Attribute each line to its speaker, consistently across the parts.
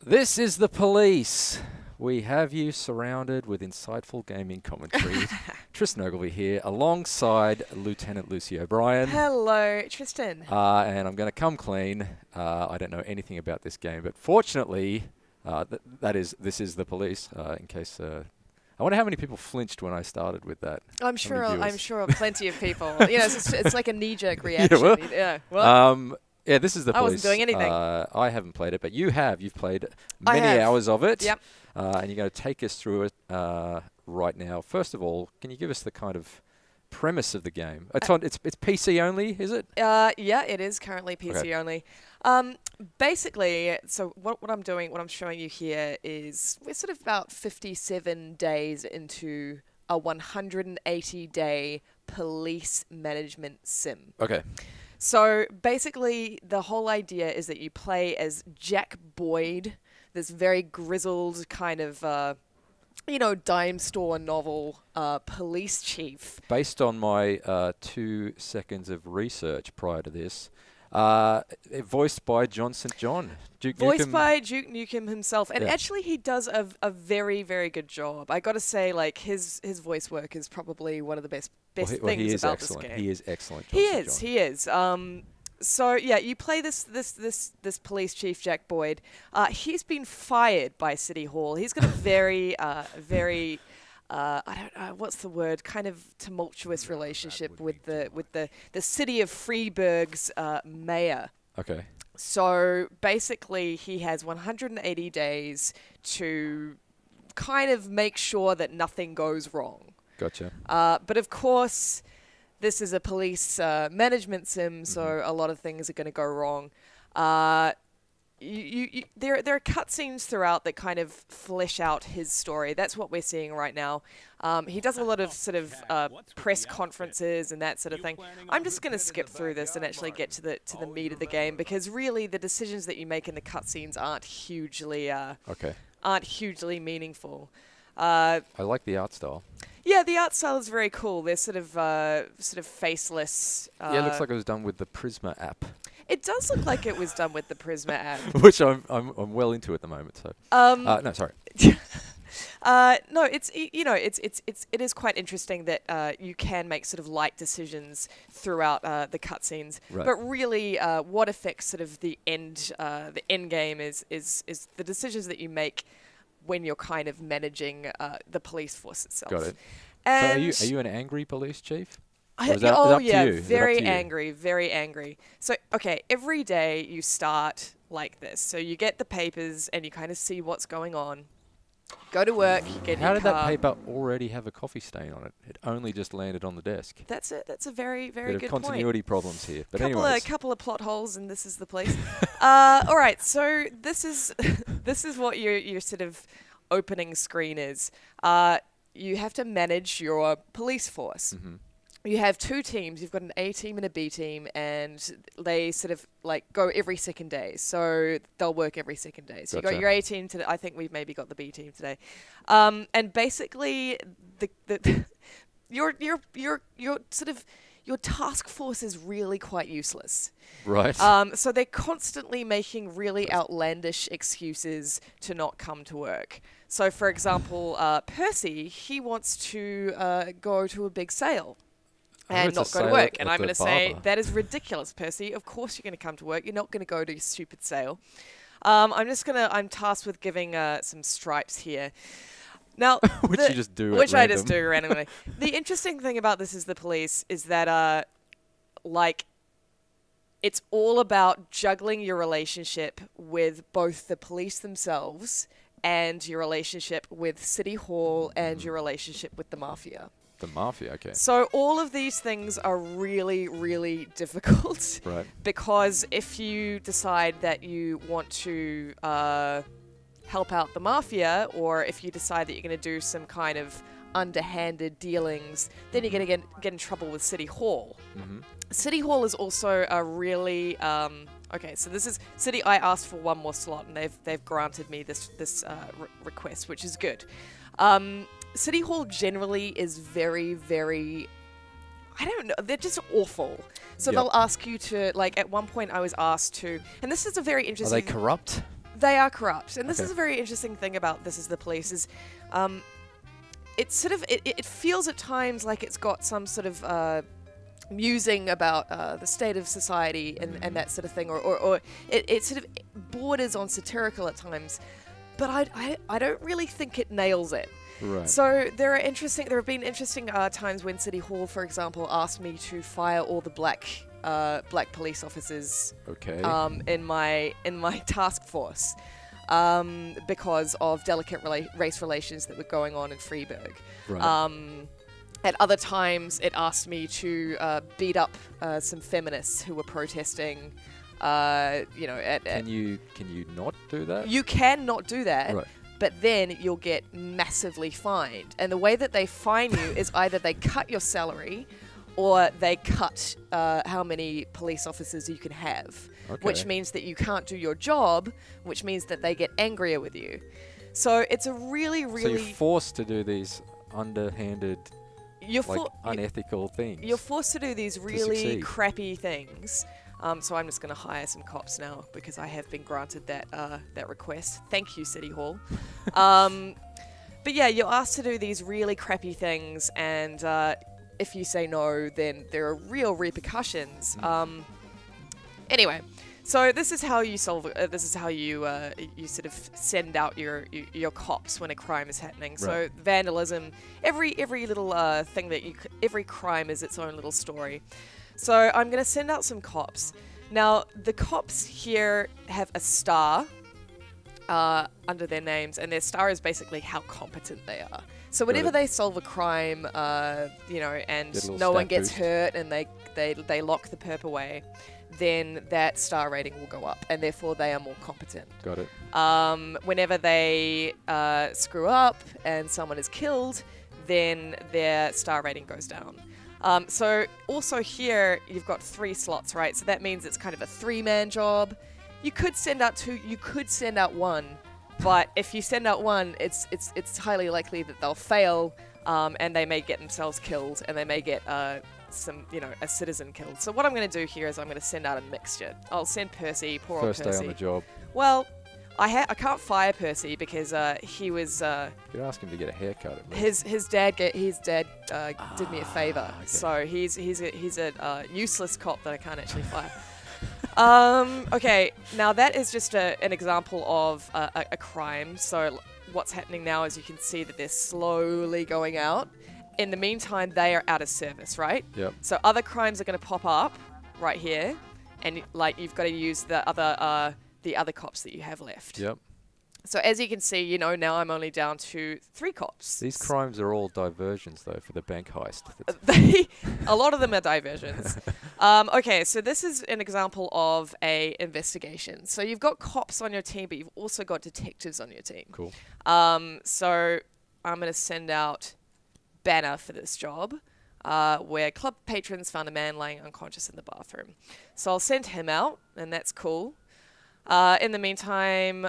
Speaker 1: This is the police. We have you surrounded with insightful gaming commentary. Tristan Ogilvie here, alongside Lieutenant Lucy O'Brien.
Speaker 2: Hello, Tristan.
Speaker 1: And I'm going to come clean. I don't know anything about this game, but fortunately, this is the police. In case, I wonder how many people flinched when I started with that.
Speaker 2: I'm sure plenty of people. It's like a knee-jerk reaction.
Speaker 1: Yeah, this is the police.
Speaker 2: I wasn't doing anything.
Speaker 1: I haven't played it, but you have. You've played many hours of it.
Speaker 2: Yep.
Speaker 1: And you're going to take us through it right now. First of all, can you give us the kind of premise of the game? It's PC only, is it?
Speaker 2: Yeah, it is currently PC only. Basically, so what I'm doing, what I'm showing you here is we're sort of about 57 days into a 180-day police management sim.
Speaker 1: Okay.
Speaker 2: So basically, the whole idea is that you play as Jack Boyd, this very grizzled kind of, dime store novel police chief.
Speaker 1: Based on my 2 seconds of research prior to this, voiced by John St. John.
Speaker 2: Voiced by Duke Nukem himself. And
Speaker 1: Yeah.
Speaker 2: actually, he does a very, very good job. I got to say, like, his voice work is probably one of the best things about this game.
Speaker 1: He is excellent.
Speaker 2: He is. So yeah, you play this police chief, Jack Boyd. He's been fired by City Hall. He's got a very I don't know what's the word, kind of tumultuous relationship with the city of Freeburg's mayor.
Speaker 1: Okay.
Speaker 2: So basically, he has 180 days to kind of make sure that nothing goes wrong.
Speaker 1: Gotcha.
Speaker 2: But of course, this is a police management sim, so a lot of things are going to go wrong. There are cutscenes throughout that kind of flesh out his story. That's what we're seeing right now. He does a lot of sort of press conferences and that sort of thing. I'm just going to skip through this and actually get to the meat of the game, because really the decisions that you make in the cutscenes aren't hugely meaningful.
Speaker 1: I like the art style.
Speaker 2: Yeah, the art style is very cool. They're sort of faceless.
Speaker 1: Yeah, it looks like it was done with the Prisma app.
Speaker 2: It does look like it was done with the Prisma app,
Speaker 1: which I'm well into at the moment. So no, sorry.
Speaker 2: No, it is quite interesting that you can make sort of light decisions throughout the cutscenes,
Speaker 1: right.
Speaker 2: But really, what affects sort of the end game is the decisions that you make when you're kind of managing the police force itself.
Speaker 1: Got it.
Speaker 2: And
Speaker 1: so are you an angry police chief?
Speaker 2: Very angry, very angry. So, okay, every day you start like this. So you get the papers and you kind of see what's going on. Go to work, you get in your car.
Speaker 1: How did that paper already have a coffee stain on it? It only just landed on the desk.
Speaker 2: That's a very, very good
Speaker 1: bit
Speaker 2: point.
Speaker 1: of continuity problems here. But
Speaker 2: a couple of plot holes, and this is the place. All right, so this is what your sort of opening screen is. You have to manage your police force.
Speaker 1: Mm-hmm.
Speaker 2: You have two teams. You've got an A team and a B team, and they sort of like go every second day. So they'll work every second day. So you got your A team today. I think we've maybe got the B team today. And basically, your sort of your task force is really quite useless.
Speaker 1: Right.
Speaker 2: So they're constantly making really outlandish excuses to not come to work. So, for example, Percy, he wants to go to a big sale and not go to work. And I'm going to say, that is ridiculous, Percy. Of course you're going to come to work. You're not going to go to your stupid sale. I'm tasked with giving some stripes here. Now,
Speaker 1: which you just do
Speaker 2: Which I just do randomly. The interesting thing about this is the police is that, it's all about juggling your relationship with both the police themselves and your relationship with City Hall and your relationship with the Mafia.
Speaker 1: The Mafia, okay.
Speaker 2: So all of these things are really, really difficult.
Speaker 1: Right.
Speaker 2: Because if you decide that you want to help out the Mafia, or if you decide that you're going to do some kind of underhanded dealings, then you're going to get in trouble with City Hall.
Speaker 1: Mm-hmm.
Speaker 2: City Hall is also a really... okay, so this is City. I asked for one more slot, and they've granted me this request, which is good. City Hall generally is very, very... I don't know. They're just awful. So they'll ask you to, like, at one point I was asked to... And this is a very interesting...
Speaker 1: Are they corrupt?
Speaker 2: They are corrupt, and this
Speaker 1: Okay.
Speaker 2: is a very interesting thing about This Is the Police is, it's sort of it feels at times like it's got some sort of musing about the state of society and that sort of thing, or it sort of borders on satirical at times, but I don't really think it nails it.
Speaker 1: Right.
Speaker 2: So there have been interesting times when City Hall, for example, asked me to fire all the black police officers
Speaker 1: Okay.
Speaker 2: in my task force because of delicate race relations that were going on in Freiburg.
Speaker 1: Right.
Speaker 2: At other times, it asked me to beat up some feminists who were protesting.
Speaker 1: Can you not do that?
Speaker 2: You can not do that.
Speaker 1: Right.
Speaker 2: But then you'll get massively fined. And the way that they fine you is either they cut your salary or they cut how many police officers you can have, which
Speaker 1: Okay.
Speaker 2: means that you can't do your job, which means that they get angrier with you. So it's a really,
Speaker 1: So
Speaker 2: really...
Speaker 1: you're forced to do these underhanded,
Speaker 2: You're,
Speaker 1: like
Speaker 2: for-
Speaker 1: unethical things.
Speaker 2: you're forced to do these really
Speaker 1: succeed.
Speaker 2: crappy things. So I'm just going to hire some cops now because I have been granted that request. Thank you, City Hall. But yeah, you're asked to do these really crappy things, and if you say no, then there are real repercussions. Anyway, so this is how you solve. This is how you you sort of send out your cops when a crime is happening. So
Speaker 1: Right.
Speaker 2: vandalism, every little thing that every crime is its own little story. So I'm going to send out some cops. Now, the cops here have a star under their names, and their star is basically how competent they are. So whenever
Speaker 1: Right.
Speaker 2: they solve a crime, and
Speaker 1: Get a little
Speaker 2: no one
Speaker 1: stat
Speaker 2: gets
Speaker 1: boost.
Speaker 2: hurt, and they lock the perp away, then that star rating will go up, and therefore they are more competent.
Speaker 1: Got it.
Speaker 2: Whenever they screw up and someone is killed, then their star rating goes down. So also here you've got 3 slots, right? So that means it's kind of a 3-man job. You could send out 2, you could send out 1, but if you send out 1, it's highly likely that they'll fail, and they may get themselves killed, and they may get a citizen killed. So what I'm going to do here is I'm going to send out a mixture. I'll send Percy, poor
Speaker 1: First
Speaker 2: old
Speaker 1: day
Speaker 2: Percy.
Speaker 1: on the job.
Speaker 2: Well, I can't fire Percy because he was
Speaker 1: You could ask him to get a haircut at least.
Speaker 2: his dad did me a favor,
Speaker 1: okay.
Speaker 2: so he's a useless cop that I can't actually fire. Okay, now that is just an example of a crime. So what's happening now is you can see that they're slowly going out. In the meantime, they are out of service, right?
Speaker 1: Yep.
Speaker 2: So other crimes are going to pop up right here, and you've got to use the other cops that you have left.
Speaker 1: Yep.
Speaker 2: So as you can see, now I'm only down to 3 cops.
Speaker 1: These crimes are all diversions, though, for the bank heist.
Speaker 2: A lot of them are diversions. Okay, so this is an example of a investigation. So you've got cops on your team, but you've also got detectives on your team.
Speaker 1: Cool.
Speaker 2: So I'm going to send out Banner for this job, where club patrons found a man lying unconscious in the bathroom. So I'll send him out, and that's cool. In the meantime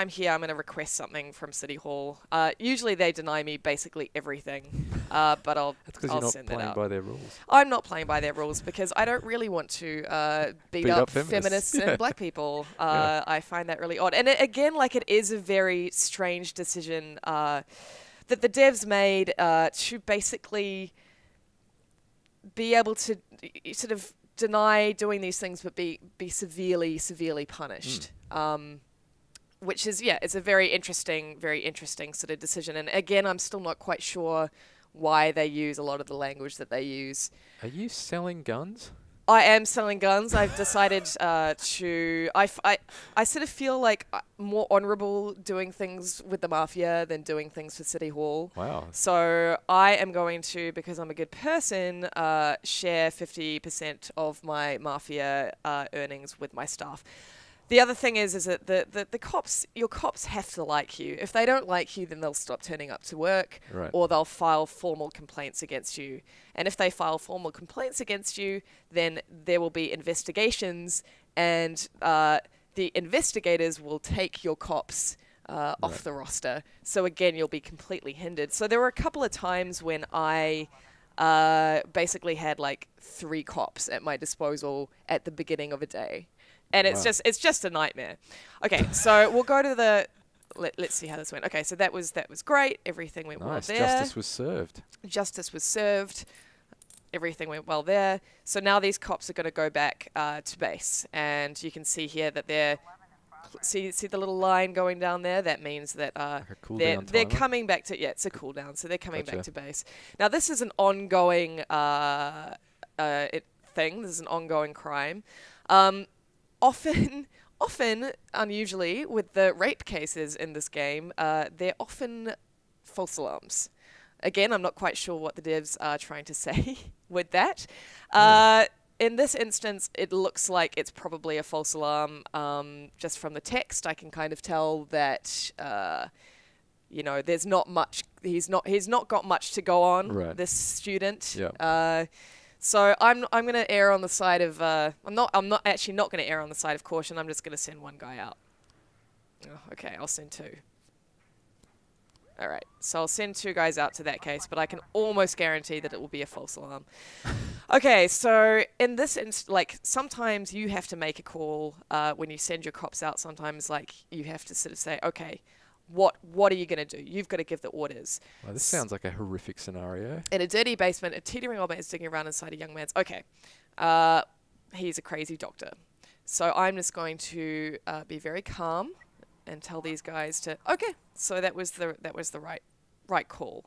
Speaker 2: here, I'm going to request something from City Hall. Usually they deny me basically everything, but I'll
Speaker 1: That's because
Speaker 2: I'll
Speaker 1: you're not
Speaker 2: send that
Speaker 1: playing
Speaker 2: out.
Speaker 1: by their rules.
Speaker 2: I'm not playing by their rules because I don't really want to beat up feminists
Speaker 1: Yeah.
Speaker 2: and black people.
Speaker 1: Yeah.
Speaker 2: I find that really odd. And again, it is a very strange decision that the devs made to basically be able to sort of deny doing these things but be severely punished. Which is, it's a very interesting sort of decision. And again, I'm still not quite sure why they use a lot of the language that they use.
Speaker 1: Are you selling guns?
Speaker 2: I am selling guns. I've decided I sort of feel like more honourable doing things with the Mafia than doing things for City Hall.
Speaker 1: Wow.
Speaker 2: So I am going to, because I'm a good person, share 50% of my Mafia earnings with my staff. The other thing is that the cops, your cops have to like you. If they don't like you, then they'll stop turning up to work,
Speaker 1: Right.
Speaker 2: or they'll file formal complaints against you. And if they file formal complaints against you, then there will be investigations, and the investigators will take your cops off the roster. So again, you'll be completely hindered. So there were a couple of times when I basically had 3 cops at my disposal at the beginning of a day. And
Speaker 1: Wow.
Speaker 2: it's just a nightmare. Okay, so we'll go to the. Let's see how this went. Okay, so that was great. Everything went well
Speaker 1: Nice.
Speaker 2: there.
Speaker 1: Justice was served.
Speaker 2: Justice was served. Everything went well there. So now these cops are going to go back to base, and you can see here that they're see the little line going down there. That means that
Speaker 1: Like a
Speaker 2: they're
Speaker 1: cooldown timer?
Speaker 2: coming back to it's a cooldown, so they're coming back
Speaker 1: Gotcha.
Speaker 2: to base. Now this is an ongoing thing. This is an ongoing crime. Often, unusually, with the rape cases in this game, they're often false alarms. Again, I'm not quite sure what the devs are trying to say with that. In this instance, it looks like it's probably a false alarm. Just from the text, I can kind of tell that there's not much. He's not got much to go on.
Speaker 1: Right.
Speaker 2: This student.
Speaker 1: Yeah.
Speaker 2: So I'm going to err on the side of I'm not actually not going to err on the side of caution. I'm just going to send one guy out. Oh, okay, I'll send two. All right, so I'll send two guys out to that case, but I can almost guarantee that it will be a false alarm. Okay, so in this sometimes you have to make a call when you send your cops out. Sometimes you have to sort of say, okay, what are you going to do? You've got to give the orders.
Speaker 1: Well, this sounds like a horrific scenario.
Speaker 2: In a dirty basement, a teetering old man is digging around inside a young man's. Okay, he's a crazy doctor. So I'm just going to be very calm and tell these guys to. Okay, so that was the right call.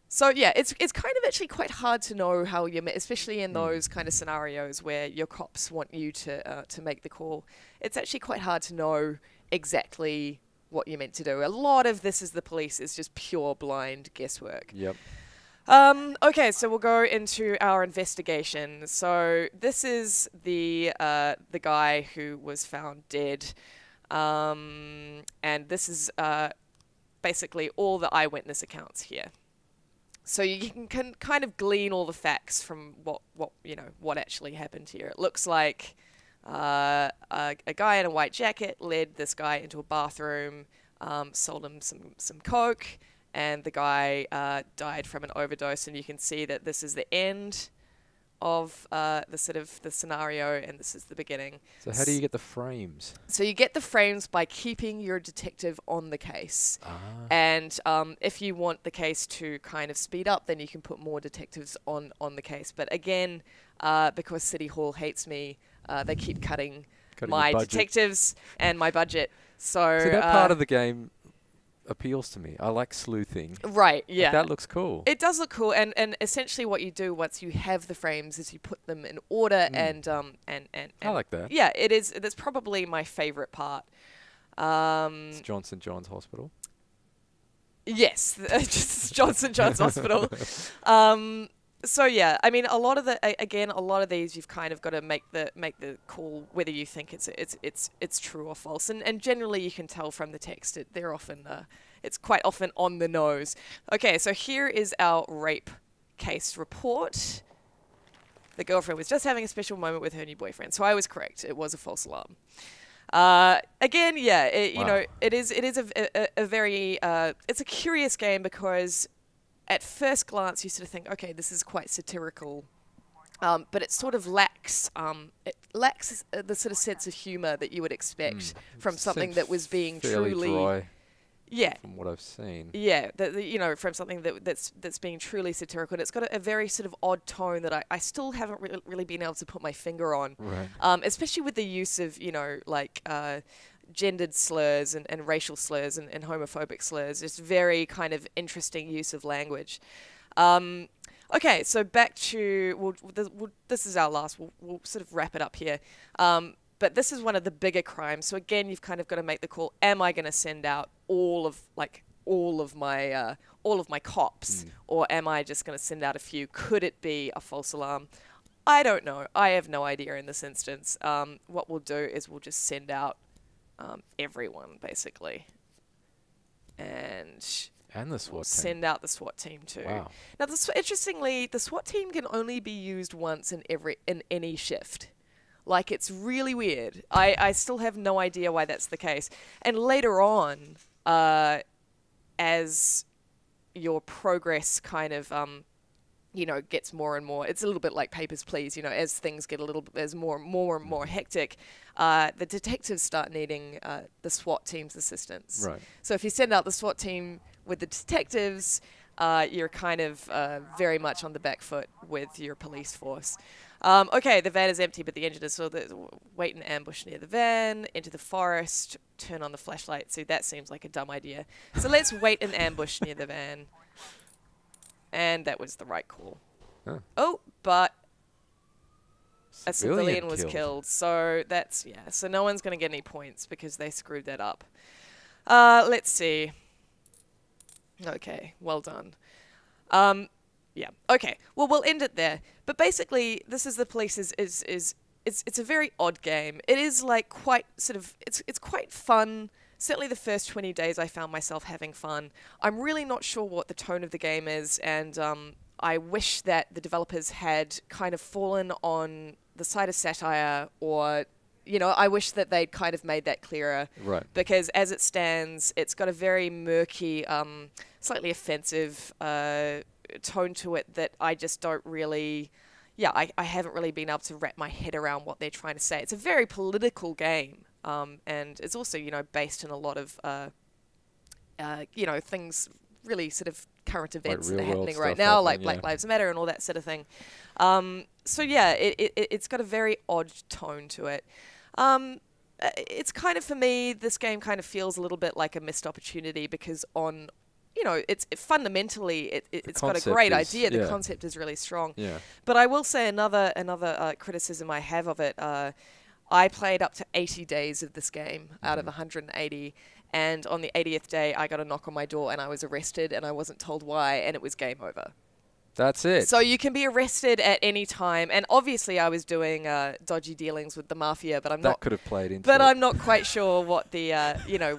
Speaker 2: So yeah, it's kind of actually quite hard to know how especially in those kind of scenarios where your cops want you to make the call. It's actually quite hard to know exactly what you're meant to do. A lot of This Is the Police is just pure blind guesswork.
Speaker 1: Yep.
Speaker 2: Okay, so we'll go into our investigation. So this is the guy who was found dead, and this is basically all the eyewitness accounts here. So you can kind of glean all the facts from what actually happened here. It looks like a guy in a white jacket led this guy into a bathroom, sold him some coke, and the guy died from an overdose. And you can see that this is the end of the scenario, and this is the beginning.
Speaker 1: So how do you get the frames?
Speaker 2: So you get the frames by keeping your detective on the case. And if you want the case to kind of speed up, then you can put more detectives on the case. But again, because City Hall hates me, they keep cutting my
Speaker 1: your budget.
Speaker 2: detectives and my budget. So
Speaker 1: See, that part of the game appeals to me. I like sleuthing.
Speaker 2: right, yeah.
Speaker 1: That looks cool.
Speaker 2: It does look cool, and essentially what you do once you have the frames is you put them in order, and
Speaker 1: I like that.
Speaker 2: yeah, it is. That's probably my favorite part.
Speaker 1: It's Johnson John's Hospital.
Speaker 2: Yes, just Johnson John's Hospital. So yeah, I mean, a lot of these you've kind of got to make the call whether you think it's true or false, and generally you can tell from the text. It's quite often on the nose. Okay, so here is our rape case report. The girlfriend was just having a special moment with her new boyfriend, so I was correct. It was a false alarm. Again, yeah, it is a very it's a curious game because at first glance you sort of think, okay, this is quite satirical, but it sort of lacks the sort of sense of humor that you would expect from something that was being
Speaker 1: fairly
Speaker 2: truly
Speaker 1: dry
Speaker 2: yeah.
Speaker 1: from what I've seen.
Speaker 2: Yeah, from something that's being truly satirical. And it's got a very sort of odd tone that I still haven't really been able to put my finger on.
Speaker 1: Right.
Speaker 2: Especially with the use of, gendered slurs and racial slurs and homophobic slurs. It's very kind of interesting use of language. Okay, so back to... this is our last... We'll sort of wrap it up here. But this is one of the bigger crimes. So again, you've kind of got to make the call. Am I going to send out all of my cops, or am I just going to send out a few? Could it be a false alarm? I don't know. I have no idea in this instance. What we'll do is we'll just send out everyone basically, and
Speaker 1: the SWAT team.
Speaker 2: Send out the SWAT team too.
Speaker 1: Wow.
Speaker 2: Now, interestingly, the SWAT team can only be used once in any shift. Like, it's really weird. I still have no idea why that's the case. And later on, as your progress kind of gets more and more. It's a little bit like Papers, Please. As things get as more and more hectic, the detectives start needing the SWAT team's assistance.
Speaker 1: Right.
Speaker 2: So if you send out the SWAT team with the detectives, you're kind of very much on the back foot with your police force. Okay, the van is empty, but the engine is so wait in ambush near the van, enter the forest, turn on the flashlight. So that seems like a dumb idea. So let's wait in ambush near the van. And that was the right call.
Speaker 1: Huh.
Speaker 2: Oh, but a civilian was killed. So so no one's going to get any points because they screwed that up. Let's see. Okay, well done. Yeah. Okay. Well, we'll end it there. But basically, This Is the Police it's a very odd game. It is like quite sort of it's quite fun. Certainly the first 20 days I found myself having fun. I'm really not sure what the tone of the game is, and I wish that the developers had kind of fallen on the side of satire, or I wish that they'd kind of made that clearer.
Speaker 1: Right.
Speaker 2: Because as it stands, it's got a very murky, slightly offensive tone to it that I just don't really... Yeah, I haven't really been able to wrap my head around what they're trying to say. It's a very political game. And it's also, based in a lot of, things, really sort of current events that are happening right now, like Black Lives Matter and all that sort of thing. So yeah, it's got a very odd tone to it. It's kind of, for me, this game kind of feels a little bit like a missed opportunity because it's fundamentally it's got a great idea. The concept is really strong. Yeah. But I will say another criticism I have of it. I played up to 80 days of this game out of 180, and on the 80th day, I got a knock on my door and I was arrested, and I wasn't told why, and it was game over.
Speaker 1: That's it.
Speaker 2: So you can be arrested at any time, and obviously I was doing dodgy dealings with the mafia, but
Speaker 1: that could have played into
Speaker 2: But
Speaker 1: it.
Speaker 2: I'm not quite sure what the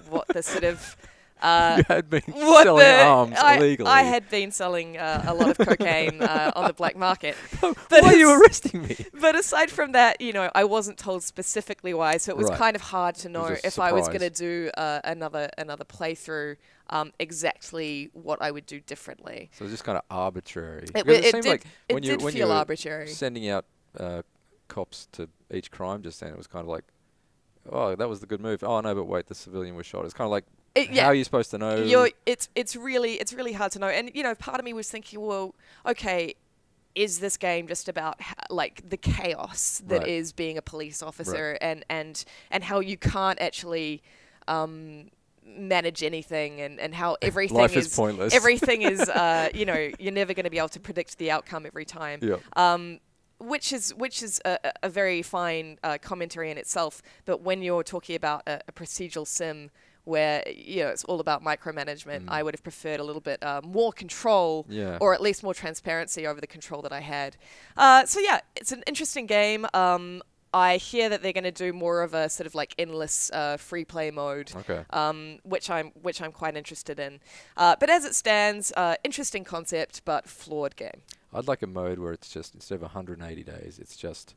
Speaker 2: what the sort of
Speaker 1: you had been selling arms illegally.
Speaker 2: I had been selling a lot of cocaine on the black market.
Speaker 1: Why are you arresting me?
Speaker 2: But aside from that, I wasn't told specifically why, so it was kind of hard to know if I was going to do another playthrough, exactly what I would do differently.
Speaker 1: So it was just kind of arbitrary.
Speaker 2: It
Speaker 1: seemed
Speaker 2: did,
Speaker 1: like when
Speaker 2: did
Speaker 1: you
Speaker 2: feel
Speaker 1: were
Speaker 2: arbitrary.
Speaker 1: Sending out cops to each crime just then, it was kind of like, oh, that was the good move. Oh no, but wait, the civilian was shot. It's kind of like, how are you supposed to know?
Speaker 2: It's really hard to know. And part of me was thinking, well, okay, is this game just about like the chaos that is being a police officer, and how you can't actually manage anything, and how everything
Speaker 1: Life is pointless.
Speaker 2: Everything is you're never going to be able to predict the outcome every time.
Speaker 1: Yep.
Speaker 2: Which is a very fine commentary in itself. But when you're talking about a procedural sim where it's all about micromanagement, I would have preferred a little bit more control, or at least more transparency over the control that I had. So yeah, it's an interesting game. I hear that they're going to do more of a sort of like endless free play mode, which I'm quite interested in. But as it stands, interesting concept, but flawed game.
Speaker 1: I'd like a mode where it's just, instead of 180 days, it's just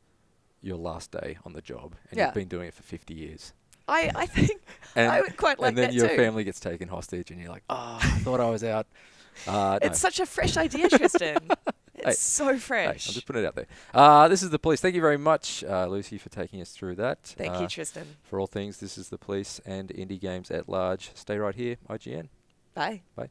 Speaker 1: your last day on the job, and you've been doing it for 50 years.
Speaker 2: I think I would quite like that too.
Speaker 1: And then your family gets taken hostage, and you're like, oh, I thought I was out.
Speaker 2: It's such a fresh idea, Tristan. It's so fresh.
Speaker 1: Hey, I'm just putting it out there. This is The Police. Thank you very much, Lucy, for taking us through that.
Speaker 2: Thank you, Tristan.
Speaker 1: For all things This Is The Police and indie games at large, stay right here, IGN.
Speaker 2: Bye.
Speaker 1: Bye.